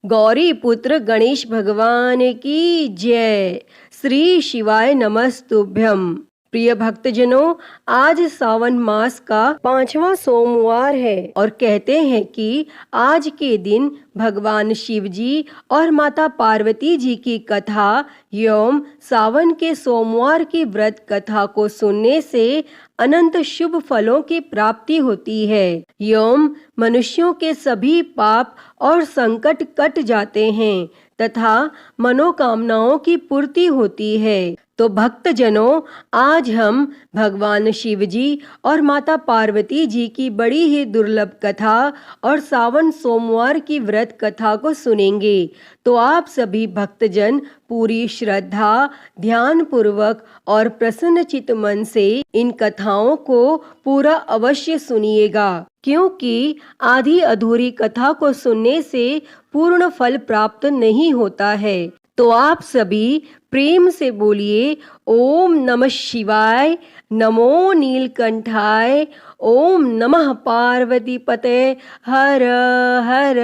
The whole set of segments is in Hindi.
गौरी पुत्र गणेश भगवान की जय। श्री शिवाय नमस्तुभ्यम। प्रिय भक्तजनों, आज सावन मास का 5वां सोमवार है और कहते हैं कि आज के दिन भगवान शिव जी और माता पार्वती जी की कथा एवं सावन के सोमवार की व्रत कथा को सुनने से अनंत शुभ फलों की प्राप्ति होती है एवं मनुष्यों के सभी पाप और संकट कट जाते हैं तथा मनोकामनाओं की पूर्ति होती है। तो भक्तजनों, आज हम भगवान शिव जी और माता पार्वती जी की बड़ी ही दुर्लभ कथा और सावन सोमवार की व्रत कथा को सुनेंगे। तो आप सभी भक्तजन पूरी श्रद्धा, ध्यान पूर्वक और प्रसन्न चित्त मन से इन कथाओं को पूरा अवश्य सुनिएगा, क्योंकि आधी अधूरी कथा को सुनने से पूर्ण फल प्राप्त नहीं होता है। तो आप सभी प्रेम से बोलिए ओम नमः शिवाय, नमो नीलकंठाय, ओम नमः पार्वती पते, हर हर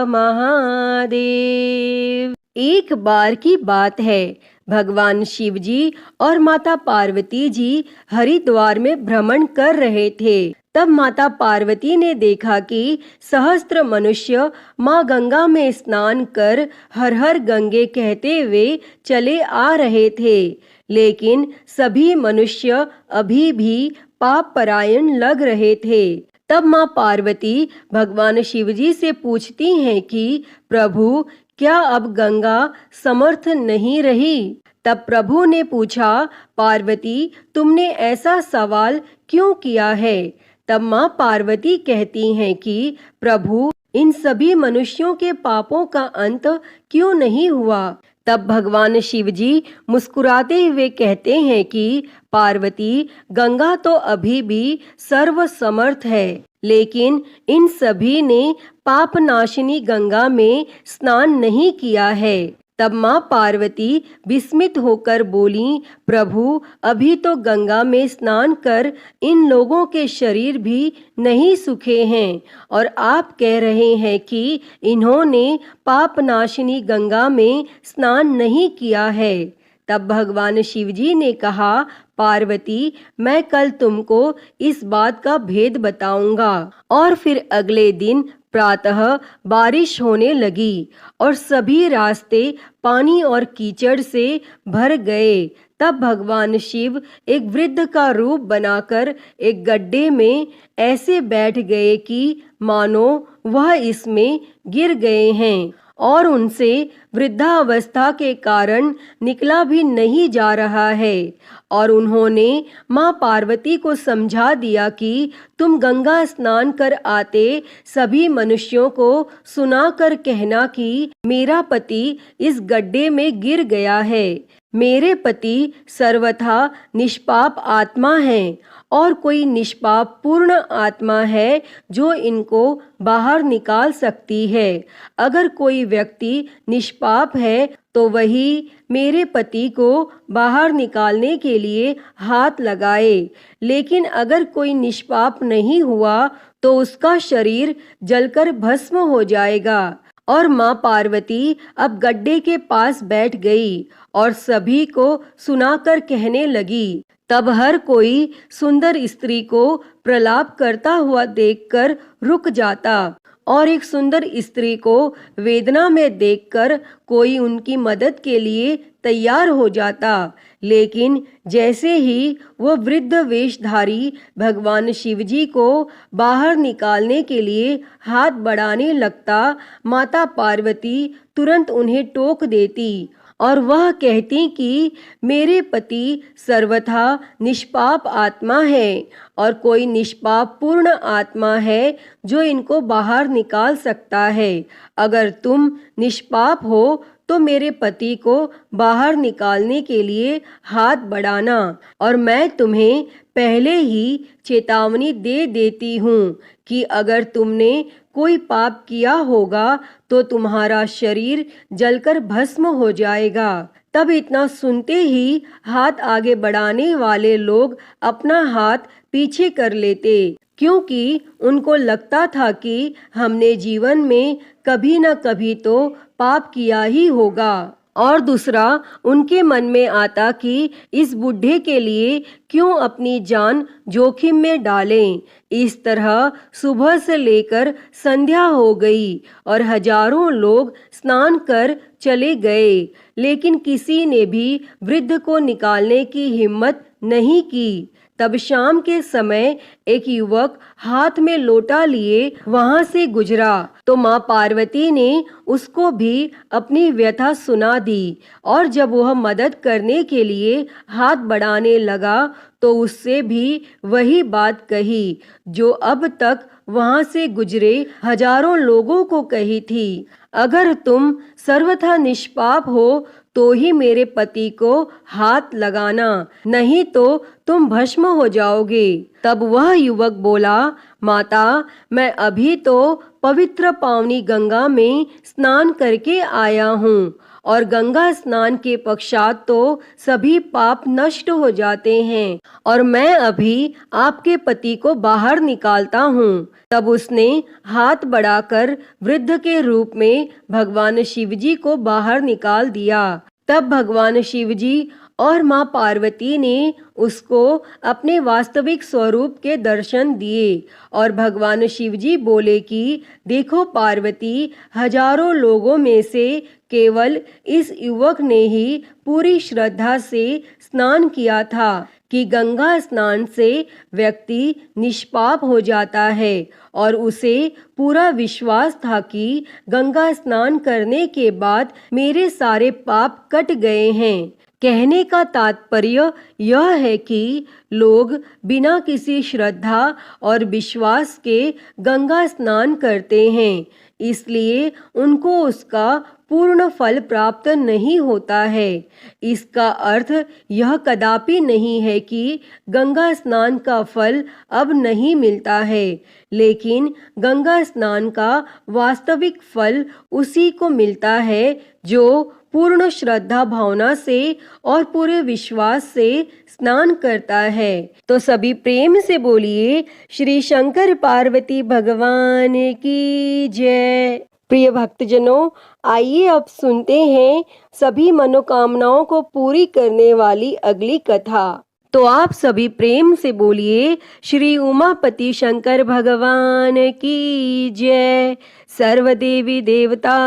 महादेव। एक बार की बात है, भगवान शिव जी और माता पार्वती जी हरिद्वार में भ्रमण कर रहे थे। तब माता पार्वती ने देखा कि सहस्त्र मनुष्य माँ गंगा में स्नान कर हर हर गंगे कहते हुए चले आ रहे थे, लेकिन सभी मनुष्य अभी भी पाप परायण लग रहे थे। तब माँ पार्वती भगवान शिव जी से पूछती हैं कि प्रभु, क्या अब गंगा समर्थ नहीं रही? तब प्रभु ने पूछा, पार्वती, तुमने ऐसा सवाल क्यों किया है? तब माँ पार्वती कहती हैं कि प्रभु, इन सभी मनुष्यों के पापों का अंत क्यों नहीं हुआ? तब भगवान शिव जी मुस्कुराते हुए कहते हैं कि पार्वती, गंगा तो अभी भी सर्व समर्थ है, लेकिन इन सभी ने पाप नाशिनी गंगा में स्नान नहीं किया है। तब माँ पार्वती विस्मित होकर बोली, प्रभु, अभी तो गंगा में स्नान कर इन लोगों के शरीर भी नहीं सूखे हैं और आप कह रहे हैं कि इन्होंने पाप नाशिनी गंगा में स्नान नहीं किया है। तब भगवान शिव जी ने कहा, पार्वती, मैं कल तुमको इस बात का भेद बताऊंगा। और फिर अगले दिन प्रातः बारिश होने लगी और सभी रास्ते पानी और कीचड़ से भर गए। तब भगवान शिव एक वृद्ध का रूप बनाकर एक गड्ढे में ऐसे बैठ गए कि मानो वह इसमें गिर गए हैं और उनसे वृद्धावस्था के कारण निकला भी नहीं जा रहा है। और उन्होंने माँ पार्वती को समझा दिया कि तुम गंगा स्नान कर आते सभी मनुष्यों को सुनाकर कहना कि मेरा पति इस गड्ढे में गिर गया है। मेरे पति सर्वथा निष्पाप आत्मा हैं और कोई निष्पाप पूर्ण आत्मा है जो इनको बाहर निकाल सकती है। अगर कोई व्यक्ति निष्पाप है तो वही मेरे पति को बाहर निकालने के लिए हाथ लगाए, लेकिन अगर कोई निष्पाप नहीं हुआ तो उसका शरीर जलकर भस्म हो जाएगा। और माँ पार्वती अब गड्ढे के पास बैठ गई और सभी को सुनाकर कहने लगी। तब हर कोई सुंदर स्त्री को प्रलाप करता हुआ देखकर रुक जाता और एक सुंदर स्त्री को वेदना में देखकर कोई उनकी मदद के लिए तैयार हो जाता। लेकिन जैसे ही वह वृद्ध वेशधारी भगवान शिव जी को बाहर निकालने के लिए हाथ बढ़ाने लगता, माता पार्वती तुरंत उन्हें टोक देती और वह कहती कि मेरे पति सर्वथा निष्पाप आत्मा है और कोई निष्पाप पूर्ण आत्मा है जो इनको बाहर निकाल सकता है। अगर तुम निष्पाप हो तो मेरे पति को बाहर निकालने के लिए हाथ बढ़ाना और मैं तुम्हें पहले ही चेतावनी दे देती हूँ कि अगर तुमने कोई पाप किया होगा तो तुम्हारा शरीर जलकर भस्म हो जाएगा। तब इतना सुनते ही हाथ आगे बढ़ाने वाले लोग अपना हाथ पीछे कर लेते, क्योंकि उनको लगता था कि हमने जीवन में कभी न कभी तो पाप किया ही होगा। और दूसरा, उनके मन में आता कि इस बूढ़े के लिए क्यों अपनी जान जोखिम में डालें। इस तरह सुबह से लेकर संध्या हो गई और हजारों लोग स्नान कर चले गए, लेकिन किसी ने भी वृद्ध को निकालने की हिम्मत नहीं की। तब शाम के समय एक युवक हाथ में लोटा लिए वहां से गुजरा, तो माँ पार्वती ने उसको भी अपनी व्यथा सुना दी। और जब वह मदद करने के लिए हाथ बढ़ाने लगा तो उससे भी वही बात कही जो अब तक वहां से गुजरे हजारों लोगों को कही थी। अगर तुम सर्वथा निष्पाप हो तो ही मेरे पति को हाथ लगाना, नहीं तो तुम भस्म हो जाओगे। तब वह युवक बोला, माता, मैं अभी तो पवित्र पावनी गंगा में स्नान करके आया हूँ और गंगा स्नान के पश्चात तो सभी पाप नष्ट हो जाते हैं और मैं अभी आपके पति को बाहर निकालता हूँ। तब उसने हाथ बढ़ाकर वृद्ध के रूप में भगवान शिवजी को बाहर निकाल दिया। तब भगवान शिवजी और माँ पार्वती ने उसको अपने वास्तविक स्वरूप के दर्शन दिए और भगवान शिवजी बोले कि देखो पार्वती, हजारों लोगों में से केवल इस युवक ने ही पूरी श्रद्धा से स्नान किया था कि गंगा स्नान से व्यक्ति निष्पाप हो जाता है और उसे पूरा विश्वास था कि गंगा स्नान करने के बाद मेरे सारे पाप कट गए हैं। कहने का तात्पर्य यह है कि लोग बिना किसी श्रद्धा और विश्वास के गंगा स्नान करते हैं, इसलिए उनको उसका पूर्ण फल प्राप्त नहीं होता है। इसका अर्थ यह कदापि नहीं है कि गंगा स्नान का फल अब नहीं मिलता है, लेकिन गंगा स्नान का वास्तविक फल उसी को मिलता है जो पूर्ण श्रद्धा भावना से और पूरे विश्वास से स्नान करता है। तो सभी प्रेम से बोलिए, श्री शंकर पार्वती भगवान की जय। प्रिय भक्तजनों, आइए अब सुनते हैं सभी मनोकामनाओं को पूरी करने वाली अगली कथा। तो आप सभी प्रेम से बोलिए, श्री उमापति शंकर भगवान की जय, सर्वदेवी देवता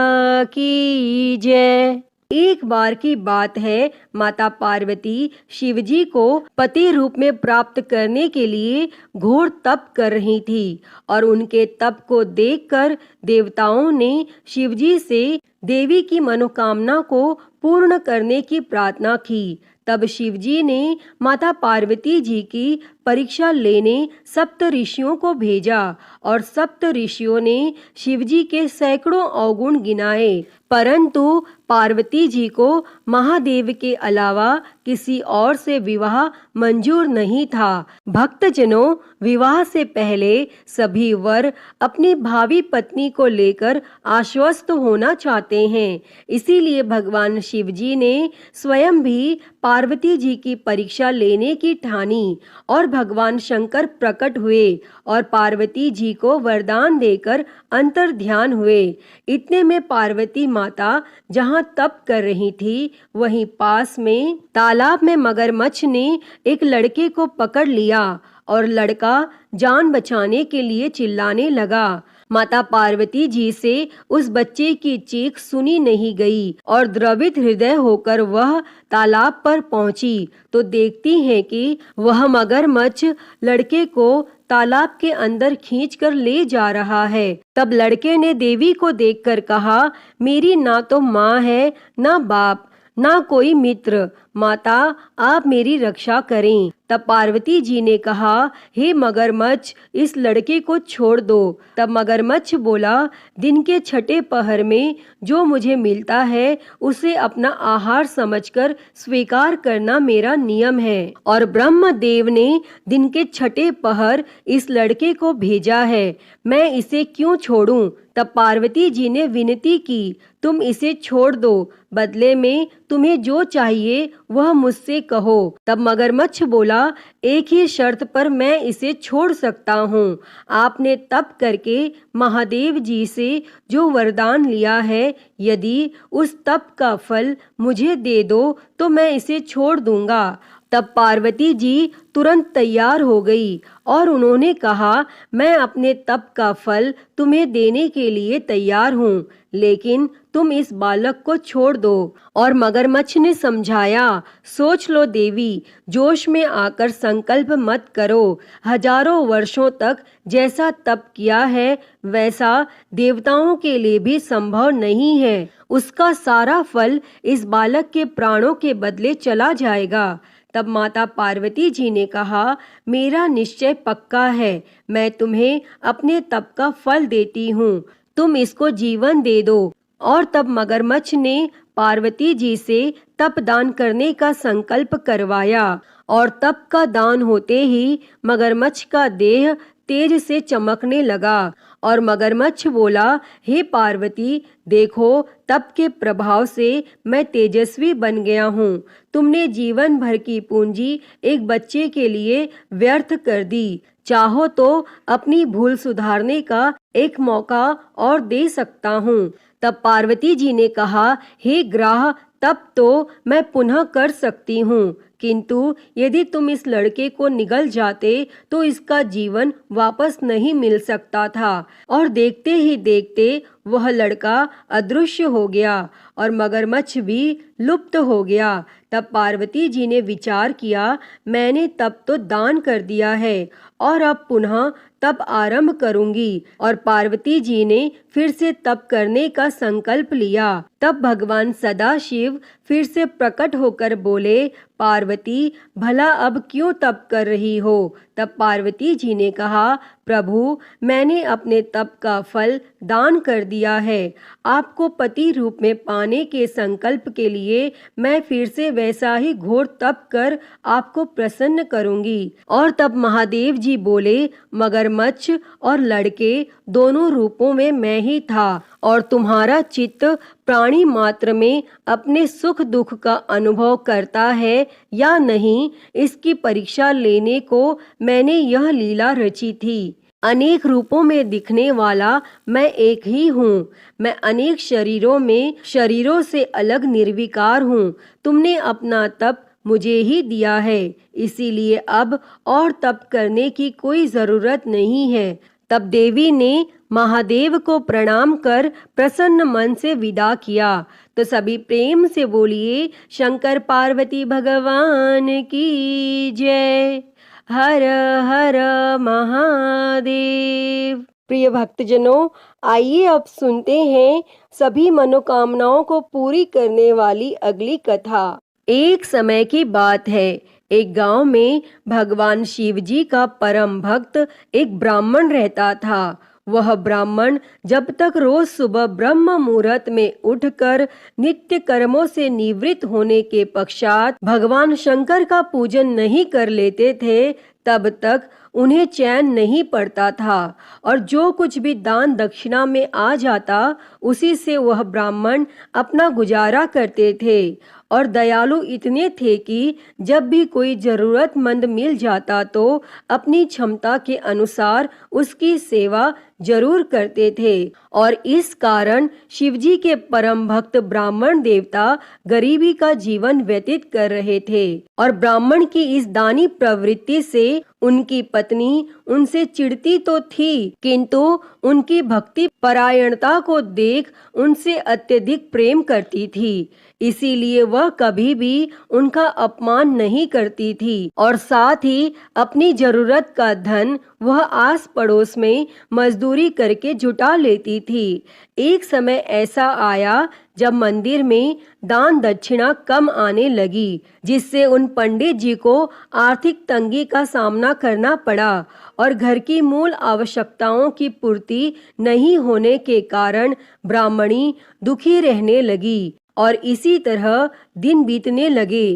की जय। एक बार की बात है, माता पार्वती शिवजी को पति रूप में प्राप्त करने के लिए घोर तप कर रही थी और उनके तप को देखकर देवताओं ने शिवजी से देवी की मनोकामना को पूर्ण करने की प्रार्थना की। तब शिवजी ने माता पार्वती जी की परीक्षा लेने सप्त ऋषियों को भेजा और सप्त ऋषियों ने शिवजी के सैकड़ों अवगुण गिनाए, परंतु पार्वती जी को महादेव के अलावा किसी और से विवाह मंजूर नहीं था। भक्तजनों, विवाह से पहले सभी वर अपनी भावी पत्नी को लेकर आश्वस्त होना चाहते हैं, इसीलिए भगवान शिवजी ने स्वयं भी पार्वती जी की परीक्षा लेने की ठानी और भगवान शंकर प्रकट हुए और पार्वती जी को वरदान देकर अंतर ध्यान हुए। इतने में पार्वती माता जहाँ तप कर रही थी, वहीं पास में तालाब में मगरमच्छ ने एक लड़के को पकड़ लिया और लड़का जान बचाने के लिए चिल्लाने लगा। माता पार्वती जी से उस बच्चे की चीख सुनी नहीं गई और द्रवित हृदय होकर वह तालाब पर पहुंची तो देखती है कि वह मगरमच्छ लड़के को तालाब के अंदर खींचकर ले जा रहा है। तब लड़के ने देवी को देखकर कहा, मेरी ना तो माँ है, ना बाप, ना कोई मित्र, माता आप मेरी रक्षा करें। तब पार्वती जी ने कहा, हे मगरमच्छ, इस लड़के को छोड़ दो। तब मगरमच्छ बोला, दिन के छठे पहर में जो मुझे मिलता है उसे अपना आहार समझकर स्वीकार करना मेरा नियम है और ब्रह्मदेव ने दिन के छठे पहर इस लड़के को भेजा है, मैं इसे क्यों छोड़ूं? तब पार्वती जी ने विनती की, तुम इसे छोड़ दो, बदले में तुम्हें जो चाहिए वह मुझसे कहो। तब मगरमच्छ बोला, एक ही शर्त पर मैं इसे छोड़ सकता हूँ। आपने तप करके महादेव जी से जो वरदान लिया है, यदि उस तप का फल मुझे दे दो तो मैं इसे छोड़ दूंगा। तब पार्वती जी तुरंत तैयार हो गई और उन्होंने कहा, मैं अपने तप का फल तुम्हें देने के लिए तैयार हूँ, लेकिन तुम इस बालक को छोड़ दो। और मगरमच्छ ने समझाया, सोच लो देवी, जोश में आकर संकल्प मत करो। हजारों वर्षों तक जैसा तप किया है वैसा देवताओं के लिए भी संभव नहीं है। उसका सारा फल इस बालक के प्राणों के बदले चला जाएगा। तब माता पार्वती जी ने कहा, मेरा निश्चय पक्का है, मैं तुम्हें अपने तप का फल देती हूँ, तुम इसको जीवन दे दो। और तब मगरमच्छ ने पार्वती जी से तप दान करने का संकल्प करवाया और तप का दान होते ही मगरमच्छ का देह तेज से चमकने लगा और मगरमच्छ बोला, हे पार्वती, देखो तप के प्रभाव से मैं तेजस्वी बन गया हूँ। तुमने जीवन भर की पूंजी एक बच्चे के लिए व्यर्थ कर दी। चाहो तो अपनी भूल सुधारने का एक मौका और दे सकता हूँ। तब पार्वती जी ने कहा, हे ग्राह, तब तो मैं पुनः कर सकती हूँ, किंतु यदि तुम इस लड़के को निगल जाते तो इसका जीवन वापस नहीं मिल सकता था। और देखते ही देखते वह लड़का अदृश्य हो गया और मगरमच्छ भी लुप्त हो गया। तब पार्वती जी ने विचार किया, मैंने तप तो दान कर दिया है और अब पुनः तप आरंभ करूंगी। और पार्वती जी ने फिर से तप करने का संकल्प लिया। तब भगवान सदाशिव फिर से प्रकट होकर बोले, पार्वती, भला अब क्यों तप कर रही हो? तब पार्वती जी ने कहा, प्रभु, मैंने अपने तप का फल दान कर दिया है। आपको पति रूप में पाने के संकल्प के लिए मैं फिर से वैसा ही घोर तप कर आपको प्रसन्न करूंगी। और तब महादेव जी बोले, मगरमच्छ और लड़के दोनों रूपों में मैं ही था और तुम्हारा चित्त प्राणी मात्र में अपने सुख दुख का अनुभव करता है या नहीं, इसकी परीक्षा लेने को मैंने यह लीला रची थी। अनेक रूपों में दिखने वाला मैं एक ही हूँ। मैं अनेक शरीरों से अलग निर्विकार हूँ। तुमने अपना तप मुझे ही दिया है, इसीलिए अब और तप करने की कोई जरूरत नहीं है। तब देवी ने महादेव को प्रणाम कर प्रसन्न मन से विदा किया। तो सभी प्रेम से बोलिए, शंकर पार्वती भगवान की जय। हर हर महादेव। प्रिय भक्तजनों, आइए अब सुनते हैं सभी मनोकामनाओं को पूरी करने वाली अगली कथा। एक समय की बात है, एक गांव में भगवान शिव जी का परम भक्त एक ब्राह्मण रहता था। वह ब्राह्मण जब तक रोज सुबह ब्रह्म मुहूर्त में उठकर नित्य कर्मों से निवृत्त होने के पश्चात भगवान शंकर का पूजन नहीं कर लेते थे, तब तक उन्हें चैन नहीं पड़ता था और जो कुछ भी दान दक्षिणा में आ जाता उसी से वह ब्राह्मण अपना गुजारा करते थे। और दयालु इतने थे कि जब भी कोई जरूरतमंद मिल जाता तो अपनी क्षमता के अनुसार उसकी सेवा जरूर करते थे। और इस कारण शिवजी के परम भक्त ब्राह्मण देवता गरीबी का जीवन व्यतीत कर रहे थे। और ब्राह्मण की इस दानी प्रवृत्ति से उनकी पत्नी उनसे चिढ़ती तो थी, किंतु उनकी भक्ति परायणता को देख उनसे अत्यधिक प्रेम करती थी। इसीलिए वह कभी भी उनका अपमान नहीं करती थी और साथ ही अपनी जरूरत का धन वह आस पड़ोस में मजदूरी करके जुटा लेती थी। एक समय ऐसा आया जब मंदिर में दान दक्षिणा कम आने लगी, जिससे उन पंडित जी को आर्थिक तंगी का सामना करना पड़ा और घर की मूल आवश्यकताओं की पूर्ति नहीं होने के कारण ब्राह्मणी दुखी रहने लगी और इसी तरह दिन बीतने लगे।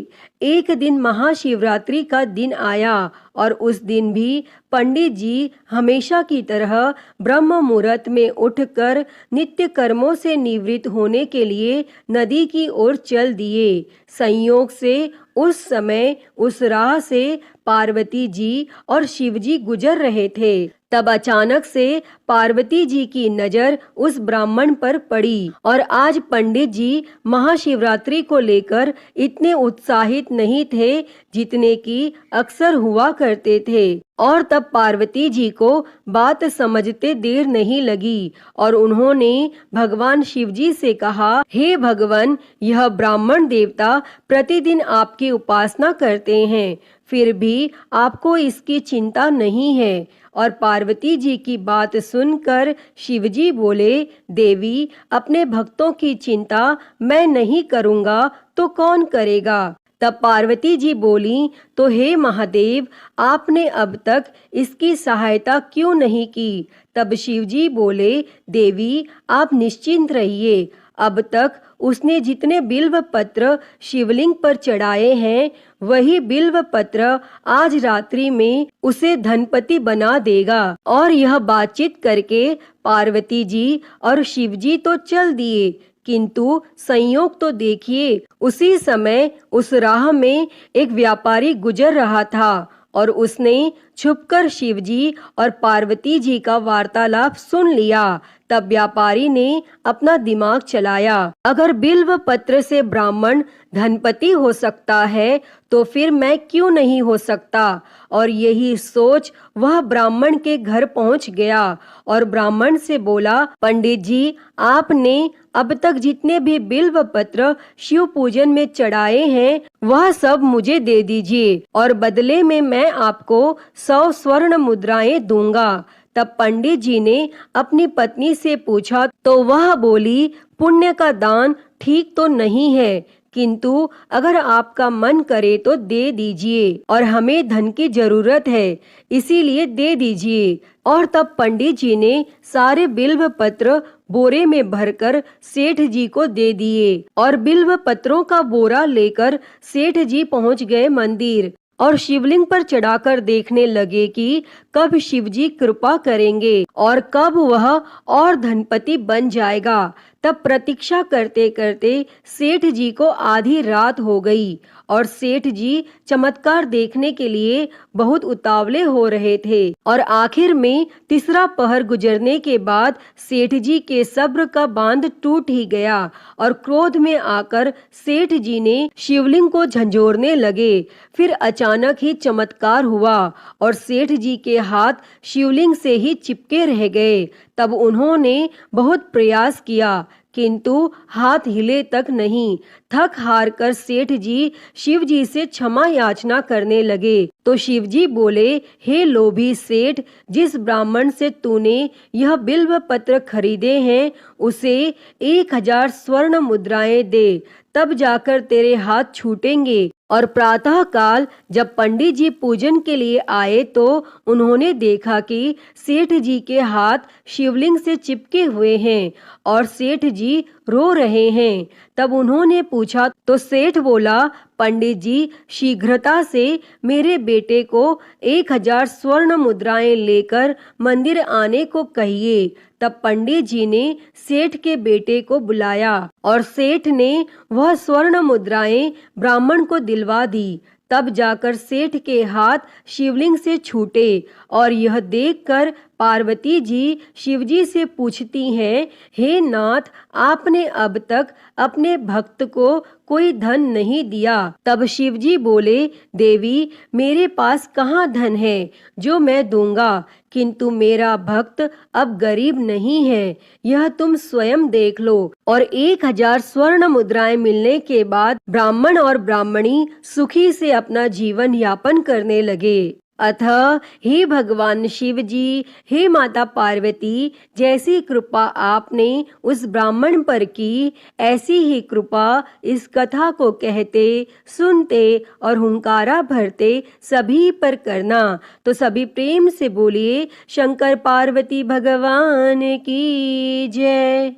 एक दिन महाशिवरात्रि का दिन आया और उस दिन भी पंडित जी हमेशा की तरह ब्रह्म मुहूर्त में उठकर नित्य कर्मों से निवृत्त होने के लिए नदी की ओर चल दिए। संयोग से उस समय उस राह से पार्वती जी और शिव जी गुजर रहे थे। तब अचानक से पार्वती जी की नजर उस ब्राह्मण पर पड़ी और आज पंडित जी महाशिवरात्रि को लेकर इतने उत्साहित नहीं थे जितने कि अक्सर हुआ करते थे। और तब पार्वती जी को बात समझते देर नहीं लगी और उन्होंने भगवान शिव जी से कहा, हे भगवान, यह ब्राह्मण देवता प्रतिदिन आपकी उपासना करते हैं, फिर भी आपको इसकी चिंता नहीं है। और पार्वती जी की बात सुनकर शिवजी बोले, देवी, अपने भक्तों की चिंता मैं नहीं करूँगा तो कौन करेगा। तब पार्वती जी बोली, तो हे महादेव, आपने अब तक इसकी सहायता क्यों नहीं की। तब शिवजी बोले, देवी, आप निश्चिंत रहिए, अब तक उसने जितने बिल्व पत्र शिवलिंग पर चढ़ाए हैं वही बिल्व पत्र आज रात्रि में उसे धनपति बना देगा। और यह बातचीत करके पार्वती जी और शिवजी तो चल दिए, किंतु संयोग तो देखिए, उसी समय उस राह में एक व्यापारी गुजर रहा था और उसने छुपकर शिवजी और पार्वती जी का वार्तालाप सुन लिया। तब व्यापारी ने अपना दिमाग चलाया, अगर बिल्व पत्र से ब्राह्मण धनपति हो सकता है तो फिर मैं क्यों नहीं हो सकता। और यही सोच वह ब्राह्मण के घर पहुंच गया और ब्राह्मण से बोला, पंडित जी, आपने अब तक जितने भी बिल्व पत्र शिव पूजन में चढ़ाए हैं वह सब मुझे दे दीजिए और बदले में मैं आपको 100 स्वर्ण मुद्राएं दूंगा। तब पंडित जी ने अपनी पत्नी से पूछा तो वह बोली, पुण्य का दान ठीक तो नहीं है, किंतु अगर आपका मन करे तो दे दीजिए और हमें धन की जरूरत है, इसीलिए दे दीजिए। और तब पंडित जी ने सारे बिल्व पत्र बोरे में भरकर सेठ जी को दे दिए और बिल्व पत्रों का बोरा लेकर सेठ जी पहुंच गए मंदिर और शिवलिंग पर चढ़ाकर देखने लगे कि कब शिवजी कृपा करेंगे और कब वह और धनपति बन जाएगा। तब प्रतीक्षा करते करते सेठ जी को आधी रात हो गई और सेठ जी चमत्कार देखने के लिए बहुत उतावले हो रहे थे और आखिर में तीसरा पहर गुजरने के बाद सेठ जी के सब्र का बांध टूट ही गया और क्रोध में आकर सेठ जी ने शिवलिंग को झंझोरने लगे। फिर अचानक ही चमत्कार हुआ और सेठ जी के हाथ शिवलिंग से ही चिपके रह गए। तब उन्होंने बहुत प्रयास किया किंतु हाथ हिले तक नहीं। थक हार कर सेठ जी शिव जी से क्षमा याचना करने लगे तो शिव जी बोले, हे लोभी सेठ, जिस ब्राह्मण से तूने यह बिल्व पत्र खरीदे हैं उसे 1000 स्वर्ण मुद्राएं दे, तब जाकर तेरे हाथ छूटेंगे। और प्रातः काल जब पंडित जी पूजन के लिए आए तो उन्होंने देखा कि सेठ जी के हाथ शिवलिंग से चिपके हुए हैं और सेठ जी रो रहे हैं। तब उन्होंने पूछा तो सेठ बोला, पंडित जी, शीघ्रता से मेरे बेटे को 1000 स्वर्ण मुद्राएं लेकर मंदिर आने को कहिए। तब पंडित जी ने सेठ के बेटे को बुलाया और सेठ ने वह स्वर्ण मुद्राएं ब्राह्मण को दिलवा दी। तब जाकर सेठ के हाथ शिवलिंग से छूटे और यह देखकर पार्वती जी शिवजी से पूछती हैं, हे नाथ, आपने अब तक अपने भक्त को कोई धन नहीं दिया। तब शिवजी बोले, देवी, मेरे पास कहाँ धन है जो मैं दूंगा, किंतु मेरा भक्त अब गरीब नहीं है, यह तुम स्वयं देख लो। और 1000 स्वर्ण मुद्राएं मिलने के बाद ब्राह्मण और ब्राह्मणी सुखी से अपना जीवन यापन करने लगे। अतः हे भगवान शिव जी, हे माता पार्वती, जैसी कृपा आपने उस ब्राह्मण पर की, ऐसी ही कृपा इस कथा को कहते, सुनते और हुंकारा भरते सभी पर करना। तो सभी प्रेम से बोलिए, शंकर पार्वती भगवान की जय।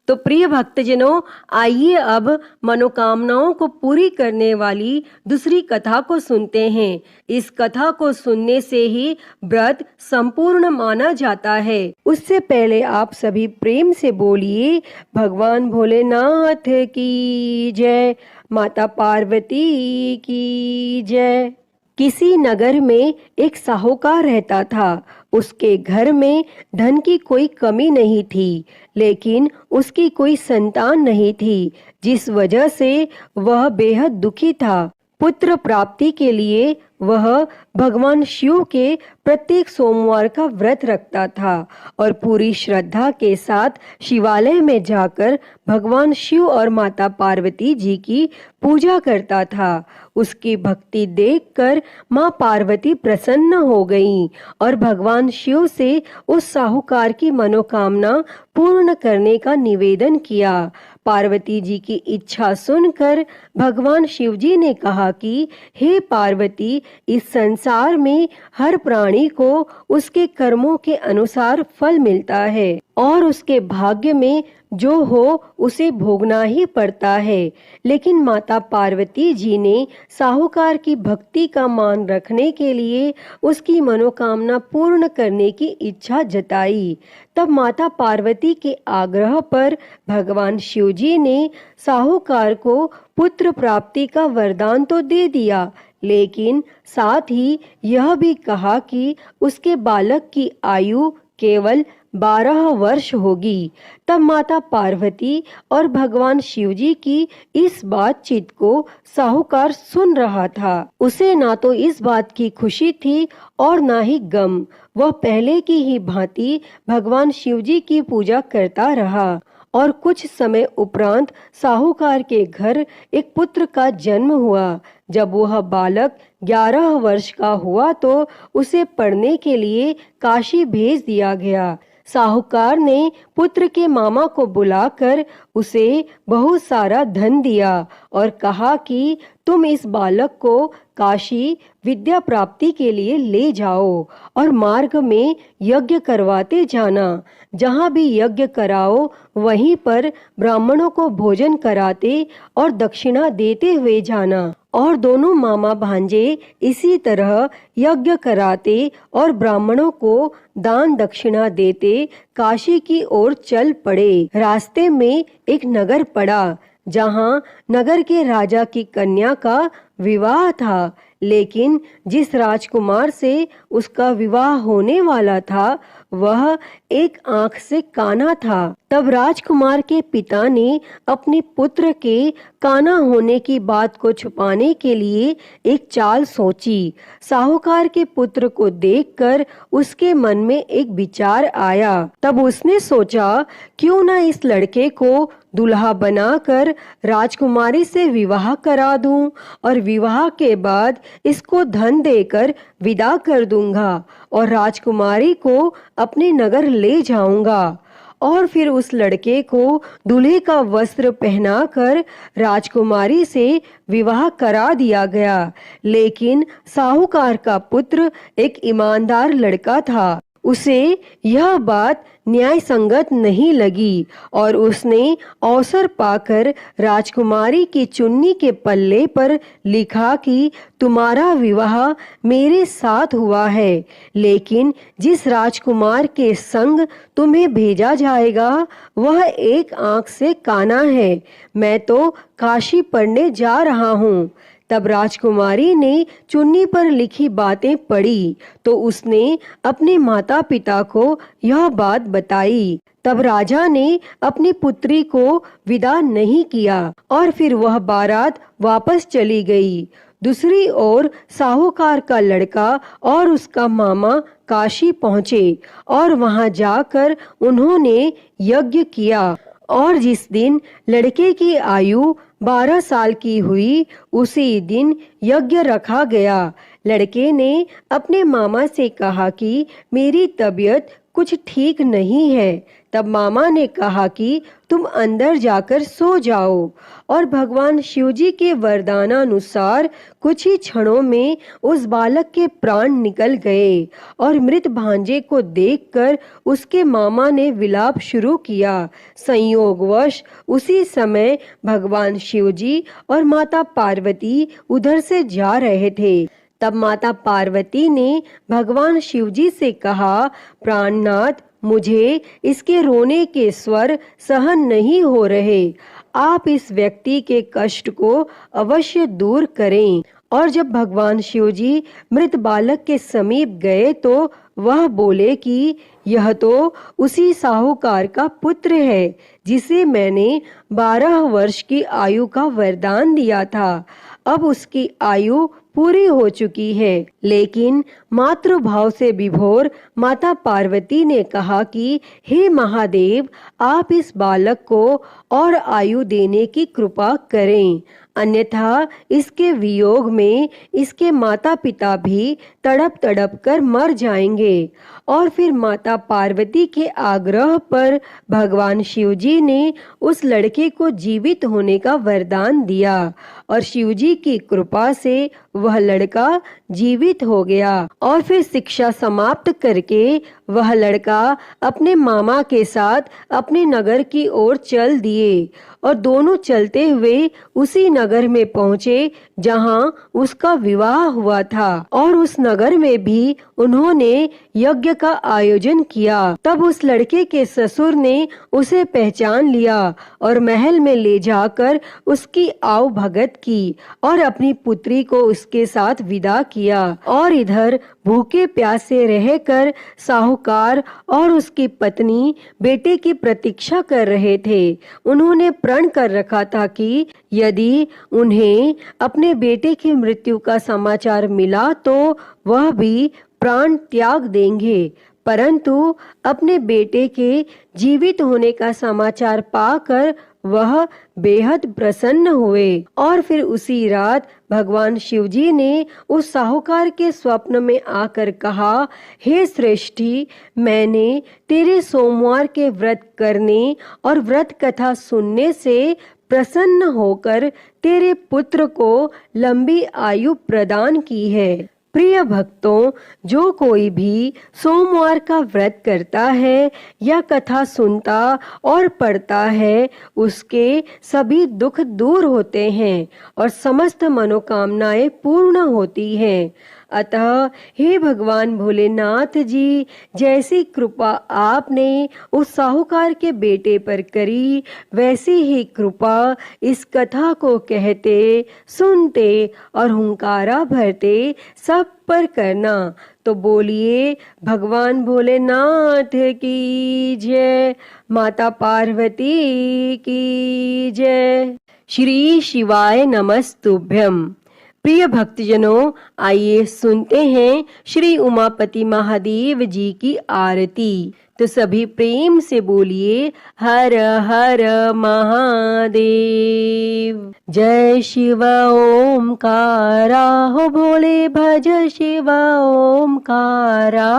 तो प्रिय भक्तजनों, आइए अब मनोकामनाओं को पूरी करने वाली दूसरी कथा को सुनते हैं। इस कथा को सुनने से ही व्रत संपूर्ण माना जाता है। उससे पहले आप सभी प्रेम से बोलिए, भगवान भोलेनाथ की जय, माता पार्वती की जय। किसी नगर में एक साहूकार रहता था। उसके घर में धन की कोई कमी नहीं थी, लेकिन उसकी कोई संतान नहीं थी, जिस वजह से वह बेहद दुखी था। पुत्र प्राप्ति के लिए वह भगवान शिव के प्रत्येक सोमवार का व्रत रखता था और पूरी श्रद्धा के साथ शिवालय में जाकर भगवान शिव और माता पार्वती जी की पूजा करता था। उसकी भक्ति देखकर माँ पार्वती प्रसन्न हो गईं और भगवान शिव से उस साहूकार की मनोकामना पूर्ण करने का निवेदन किया। पार्वती जी की इच्छा सुनकर भगवान शिव जी ने कहा कि हे पार्वती, इस संसार में हर प्राणी को उसके कर्मों के अनुसार फल मिलता है और उसके भाग्य में जो हो उसे भोगना ही पड़ता है। लेकिन माता पार्वती जी ने साहूकार की भक्ति का मान रखने के लिए उसकी मनोकामना पूर्ण करने की इच्छा जताई। तब माता पार्वती के आग्रह पर भगवान शिव जी ने साहूकार को पुत्र प्राप्ति का वरदान तो दे दिया, लेकिन साथ ही यह भी कहा कि उसके बालक की आयु केवल 12 वर्ष होगी। तब माता पार्वती और भगवान शिव जी की इस बातचीत को साहूकार सुन रहा था। उसे ना तो इस बात की खुशी थी और ना ही गम। वह पहले की ही भांति भगवान शिव जी की पूजा करता रहा और कुछ समय उपरांत साहूकार के घर एक पुत्र का जन्म हुआ। जब वह बालक 11 वर्ष का हुआ तो उसे पढ़ने के लिए काशी भेज दिया गया। साहूकार ने पुत्र के मामा को बुलाकर उसे बहुत सारा धन दिया और कहा कि तुम इस बालक को काशी विद्या प्राप्ति के लिए ले जाओ और मार्ग में यज्ञ करवाते जाना। जहाँ भी यज्ञ कराओ वहीं पर ब्राह्मणों को भोजन कराते और दक्षिणा देते हुए जाना। और दोनों मामा भांजे इसी तरह यज्ञ कराते और ब्राह्मणों को दान दक्षिणा देते काशी की ओर चल पड़े। रास्ते में एक नगर पड़ा जहाँ नगर के राजा की कन्या का विवाह था, लेकिन जिस राजकुमार से उसका विवाह होने वाला था वह एक आंख से काना था। तब राजकुमार के पिता ने अपने पुत्र के काना होने की बात को छुपाने के लिए एक चाल सोची। साहूकार के पुत्र को देखकर उसके मन में एक विचार आया। तब उसने सोचा, क्यों ना इस लड़के को दुल्हा बनाकर राजकुमारी से विवाह करा दूं और विवाह के बाद इसको धन देकर विदा कर दूंगा और राजकुमारी को अपने नगर ले जाऊंगा। और फिर उस लड़के को दूल्हे का वस्त्र पहनाकर राजकुमारी से विवाह करा दिया गया। लेकिन साहूकार का पुत्र एक ईमानदार लड़का था। उसे यह बात न्याय संगत नहीं लगी और उसने अवसर पाकर राजकुमारी की चुन्नी के पल्ले पर लिखा कि तुम्हारा विवाह मेरे साथ हुआ है, लेकिन जिस राजकुमार के संग तुम्हें भेजा जाएगा वह एक आंख से काना है। मैं तो काशी पढ़ने जा रहा हूँ। तब राजकुमारी ने चुन्नी पर लिखी बातें पढ़ी तो उसने अपने माता पिता को यह बात बताई। तब राजा ने अपनी पुत्री को विदा नहीं किया और फिर वह बारात वापस चली गई। दूसरी ओर साहूकार का लड़का और उसका मामा काशी पहुँचे और वहां जाकर उन्होंने यज्ञ किया और जिस दिन लड़के की आयु 12 साल की हुई उसी दिन यज्ञ रखा गया। लड़के ने अपने मामा से कहा कि मेरी तबीयत कुछ ठीक नहीं है। तब मामा ने कहा कि तुम अंदर जाकर सो जाओ। और भगवान शिवजी के वरदानानुसार कुछ ही क्षणों में उस बालक के प्राण निकल गए और मृत भांजे को देखकर उसके मामा ने विलाप शुरू किया। संयोगवश उसी समय भगवान शिवजी और माता पार्वती उधर से जा रहे थे। तब माता पार्वती ने भगवान शिवजी से कहा, प्राणनाथ, मुझे इसके रोने के स्वर सहन नहीं हो रहे। आप इस व्यक्ति के कष्ट को अवश्य दूर करें। और जब भगवान शिवजी मृत बालक के समीप गए तो वह बोले कि यह तो उसी साहूकार का पुत्र है जिसे मैंने 12 वर्ष की आयु का वरदान दिया था। अब उसकी आयु पूरी हो चुकी है। लेकिन मातृभाव से विभोर माता पार्वती ने कहा कि हे महादेव, आप इस बालक को और आयु देने की कृपा करें, अन्यथा इसके वियोग में इसके माता पिता भी तड़प तड़प कर मर जाएंगे। और फिर माता पार्वती के आग्रह पर भगवान शिवजी ने उस लड़के को जीवित होने का वरदान दिया और शिवजी की कृपा से वह लड़का जीवित हो गया। और फिर शिक्षा समाप्त करके वह लड़का अपने मामा के साथ अपने नगर की ओर चल दिए और दोनों चलते हुए उसी नगर में पहुंचे जहां उसका विवाह हुआ था। और उस नगर में भी उन्होंने यज्ञ का आयोजन किया। तब उस लड़के के ससुर ने उसे पहचान लिया और महल में ले जाकर उसकी आव भगत की और अपनी पुत्री को उसके साथ विदा किया। और इधर भूखे प्यासे रहकर साहूकार और उसकी पत्नी बेटे की प्रतीक्षा कर रहे थे। उन्होंने प्रण कर रखा था कि यदि उन्हें अपने बेटे की मृत्यु का समाचार मिला तो वह भी प्राण त्याग देंगे। परंतु अपने बेटे के जीवित होने का समाचार पाकर वह बेहद प्रसन्न हुए। और फिर उसी रात भगवान शिवजी ने उस साहूकार के स्वप्न में आकर कहा, हे श्रेष्ठी, मैंने तेरे सोमवार के व्रत करने और व्रत कथा सुनने से प्रसन्न होकर तेरे पुत्र को लंबी आयु प्रदान की है। प्रिय भक्तों, जो कोई भी सोमवार का व्रत करता है या कथा सुनता और पढ़ता है, उसके सभी दुख दूर होते हैं और समस्त मनोकामनाएं पूर्ण होती हैं। अतः हे भगवान भोलेनाथ जी, जैसी कृपा आपने उस साहूकार के बेटे पर करी, वैसी ही कृपा इस कथा को कहते, सुनते और हुंकारा भरते सब पर करना। तो बोलिए भगवान भोलेनाथ की जय, माता पार्वती की जय। श्री शिवाय नमस्तुभ्यम। प्रिय भक्तजनों, आइए सुनते हैं श्री उमापति महादेव जी की आरती। तो सभी प्रेम से बोलिए हर हर महादेव। जय शिव ओमकारा, हो भोले भज शिव ओमकारा।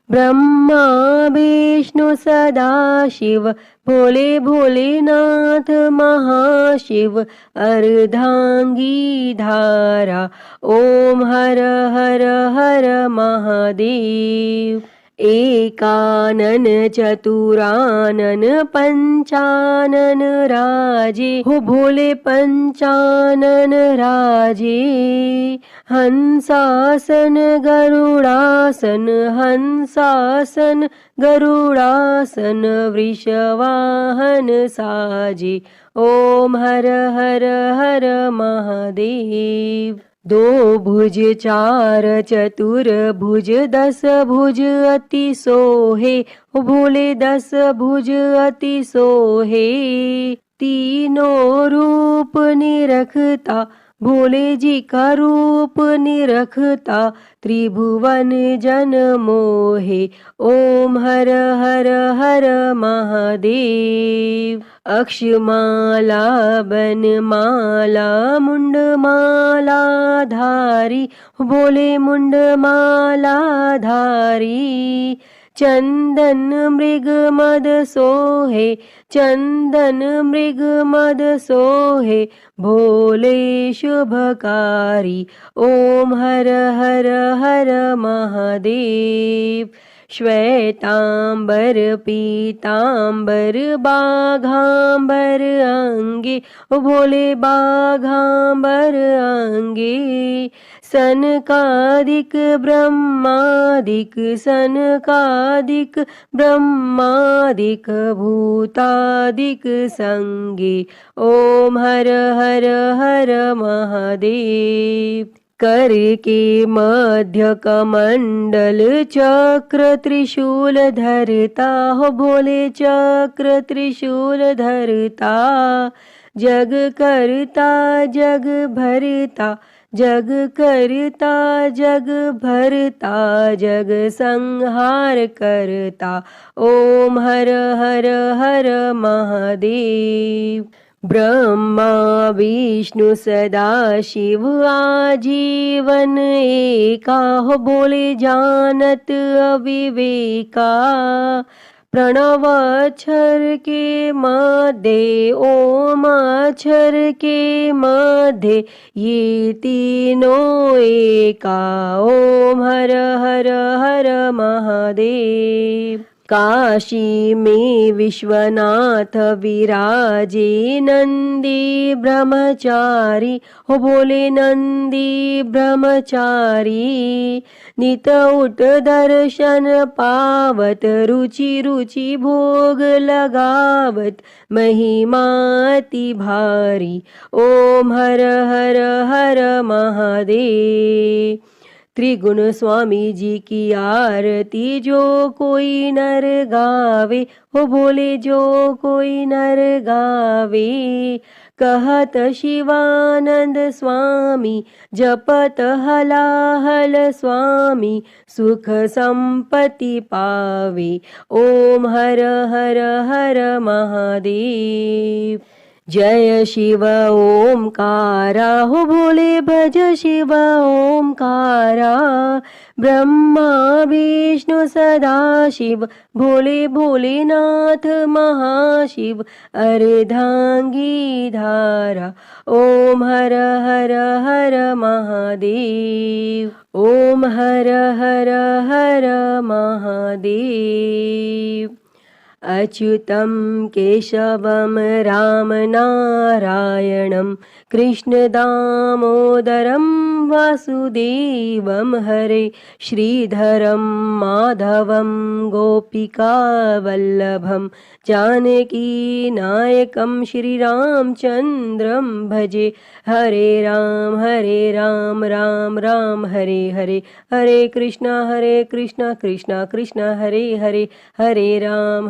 ब्रह्मा विष्णु सदा शिव, भोले भोलेनाथ महाशिव। अर्धांगी धारा, ओम हर हर हर महादेव। एकानन चतुरानन पंचानन राजे, हो भोले पंचानन राजे। हंसासन गरुड़ासन, हंसासन गरुड़ासन। वृषवाहन साजे, ओम हर हर हर महादेव। दो भुज चार चतुर भुज, 10 भुज अति सोहे, हो भोले 10 भुज अति सोहे। तीनों रूप निरखता, भोले जी का रूप निरखता। त्रिभुवन जन मोहे, ओम हर हर हर महादेव। अक्षमाला बनमाला मुंडमाला धारी, भोले मुंडमाला धारी। चंदन मृग मद सोहे, चंदन मृग मद सोहे, भोले शुभकारी। ओम हर हर हर महादेव। श्वेतांबर पीतांबर बाघांबर अंगे, ओ भोले बाघांबर अंगे। सनकादिक ब्रह्मादिक, सनकादिक ब्रह्मादिक, भूतादिक संगे। ओम हर हर हर महादेव। कर के मध्य कमंडल चक्र त्रिशूल धरता, हो भोले चक्र त्रिशूल धरता। जग करता जग भरता, जग करता जग भरता, जग संहार करता। ओम हर हर हर महादेव। ब्रह्मा विष्णु सदा शिव आजीवन एका, हो बोले जानत अविवेका। प्रणव अक्षर के मध्य, ओम अक्षर के मध्य, ये तीनों एका। ओम हर हर हर महादेव। काशी में विश्वनाथ विराजे, नंदी ब्रह्मचारी, हो बोले नंदी ब्रह्मचारी। नित उठ दर्शन पावत, रुचि रुचि भोग लगावत, महिमाति भारी। ओम हर हर हर महादेव। त्रिगुण स्वामी जी की आरती जो कोई नर गावे, हो बोले जो कोई नर गावे। कहत शिवानंद स्वामी, जपत हलाहल स्वामी, सुख संपत्ति पावे। ओम हर हर हर महादेव। जय शिव ओमकारा, हो भोले भज शिव ओमकारा। ब्रह्मा विष्णु सदा शिव, भोले भोलेनाथ महाशिव, अर्धांगी धारा। ओम हर हर हर महादेव। ओम हर हर हर महादेव। अच्युतं केशवं राम नारायणं, कृष्ण दामोदरं वासुदेवं, हरे श्रीधरं माधवं गोपिकावल्लभं, जानकी नायकं श्रीरामचन्द्रं भजे। हरे राम राम राम हरे हरे, हरे कृष्णा कृष्णा कृष्णा हरे हरे, हरे राम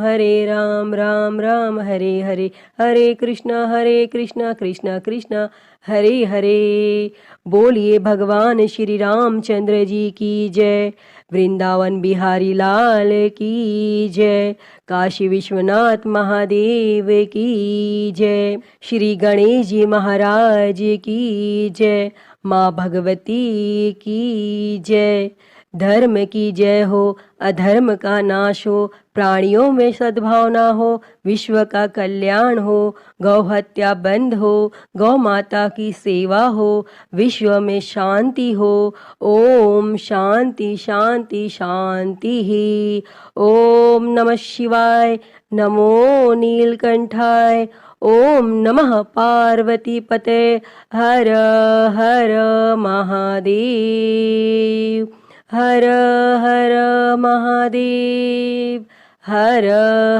राम राम हरे हरे, हरे कृष्णा कृष्णा कृष्णा हरे हरे। बोलिए भगवान श्री रामचंद्र जी की जय। वृंदावन बिहारी लाल की जय। काशी विश्वनाथ महादेव की जय। श्री गणेश जी महाराज की जय। माँ भगवती की जय। धर्म की जय हो, अधर्म का नाश हो, प्राणियों में सद्भावना हो, विश्व का कल्याण हो, गौ हत्या बंद हो, गौ माता की सेवा हो, विश्व में शांति हो। ओम शांति शांति शांति ही। ओम नमः शिवाय। नमो नीलकंठाय। ओम नमः पार्वती पते। हर हर महादेव। हर हर महादेव। हर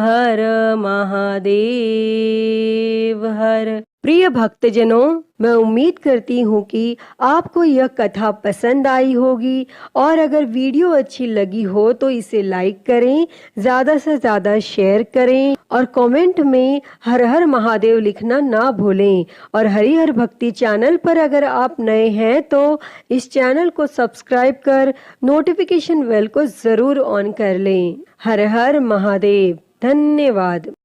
हर महादेव। हर। प्रिय भक्तजनों, मैं उम्मीद करती हूँ कि आपको यह कथा पसंद आई होगी, और अगर वीडियो अच्छी लगी हो तो इसे लाइक करें, ज़्यादा से ज़्यादा शेयर करें, और कमेंट में हर हर महादेव लिखना ना भूलें। और हरिहर भक्ति चैनल पर अगर आप नए हैं तो इस चैनल को सब्सक्राइब कर नोटिफिकेशन बेल को ज़रूर ऑन कर लें। हर हर महादेव। धन्यवाद।